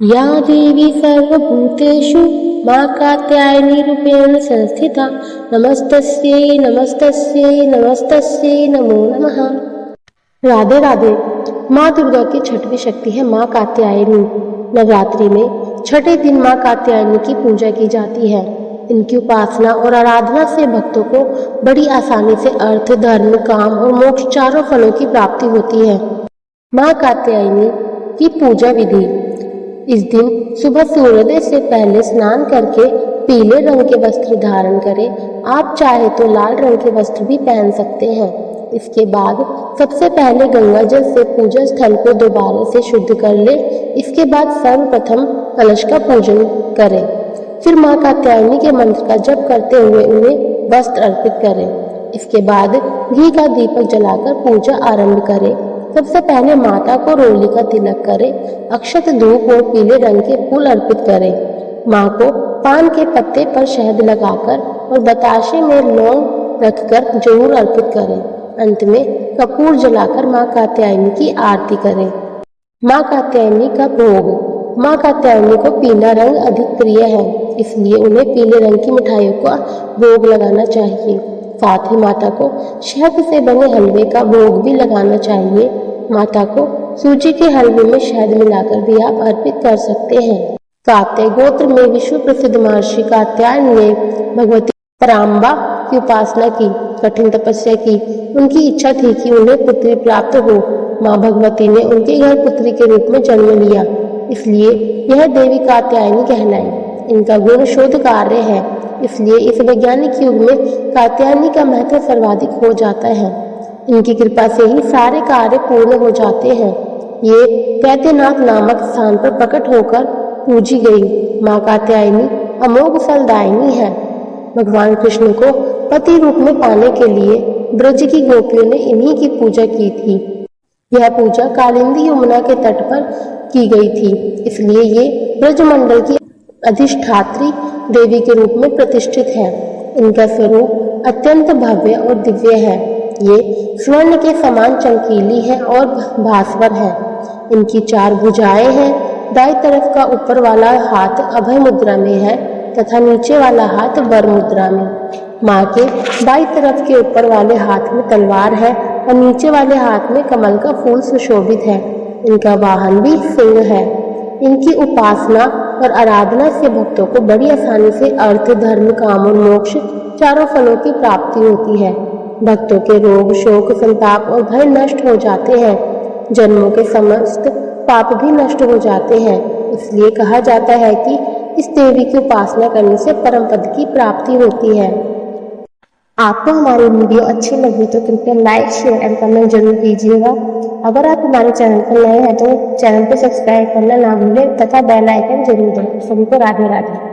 या देवी सर्वभूतेषु मां कात्यायनी रूपेण संस्थिता नमस्तस्यै नमस्तस्यै नमस्तस्यै नमो नमः। राधे राधे। माँ दुर्गा की छठवीं शक्ति है माँ कात्यायनी। नवरात्रि में छठे दिन माँ कात्यायनी की पूजा की जाती है। इनकी उपासना और आराधना से भक्तों को बड़ी आसानी से अर्थ, धर्म, काम और मोक्ष चारों फलों की प्राप्ति होती है। माँ कात्यायनी की पूजा विधि। इस दिन सुबह सूर्योदय से पहले स्नान करके पीले रंग के वस्त्र धारण करें। आप चाहे तो लाल रंग के वस्त्र भी पहन सकते हैं। इसके बाद सबसे पहले गंगा जल से पूजा स्थल को दोबारा से शुद्ध कर ले। इसके बाद सर्वप्रथम कलश का पूजन करें। फिर माँ कात्यायनी के मंत्र का जप करते हुए उन्हें वस्त्र अर्पित करें। इसके बाद घी का दीपक जलाकर पूजा आरंभ करें। सबसे पहले माता को रोली का तिलक करें। अक्षत, धूप और पीले रंग के फूल अर्पित करें। माँ को पान के पत्ते पर शहद लगाकर और बताशे में लौंग रखकर जरूर अर्पित करें। अंत में कपूर जलाकर माँ कात्यायनी की आरती करें। माँ कात्यायनी का भोग। माँ कात्यायनी को पीला रंग अधिक प्रिय है, इसलिए उन्हें पीले रंग की मिठाइयों का भोग लगाना चाहिए। साथ ही माता को शहद से बने हलवे का भोग भी लगाना चाहिए। माता को सूजी के हलवे में शहद मिलाकर भी आप अर्पित कर सकते हैं। कात्याय गोत्र में विश्व प्रसिद्ध महर्षि कात्यायन ने भगवती पराम्बा की उपासना की, कठिन तपस्या की। उनकी इच्छा थी कि उन्हें पुत्री प्राप्त हो। माँ भगवती ने उनके घर पुत्री के रूप में जन्म लिया, इसलिए यह देवी कात्यायनी कहलाई। इनका गुण शोध कार्य है, इसलिए इस वैज्ञानिक युग में कात्यायनी का महत्व सर्वाधिक हो जाता है। इनकी कृपा से ही सारे कार्य पूर्ण हो जाते हैं। ये कैत्यनाथ नामक स्थान पर प्रकट होकर पूजी गई माँ कात्यायनी अमोघ फलदायिनी है। भगवान कृष्ण को पति रूप में पाने के लिए ब्रज की गोपियों ने इन्हीं की पूजा की थी। यह पूजा कालिंदी यमुना के तट पर की गई थी, इसलिए ये ब्रजमंडल की अधिष्ठात्री देवी के रूप में प्रतिष्ठित है। इनका स्वरूप अत्यंत भव्य और दिव्य है। ये स्वर्ण के समान चमकीली है और भास्वर है। इनकी 4 भुजाएं हैं। दाईं तरफ का ऊपर वाला हाथ अभय मुद्रा में है तथा नीचे वाला हाथ वर मुद्रा में। माँ के बाईं तरफ के ऊपर वाले हाथ में तलवार है और नीचे वाले हाथ में कमल का फूल सुशोभित है। इनका वाहन भी सिंह है। इनकी उपासना और आराधना से भक्तों को बड़ी आसानी से अर्थ, धर्म, काम और मोक्ष चारों फलों की प्राप्ति होती है। भक्तों के रोग, शोक, संताप और भय नष्ट हो जाते हैं। जन्मों के समस्त पाप भी नष्ट हो जाते हैं। इसलिए कहा जाता है कि इस देवी की उपासना करने से परम पद की प्राप्ति होती है। आपको हमारी वीडियो अच्छी लगी तो कृपया लाइक, शेयर एंड कमेंट जरूर कीजिएगा। अगर आप हमारे चैनल पर नए हैं तो चैनल को सब्सक्राइब करना ना भूलें तथा बेल आइकन जरूर दबाएं। सभी को राधे राधे।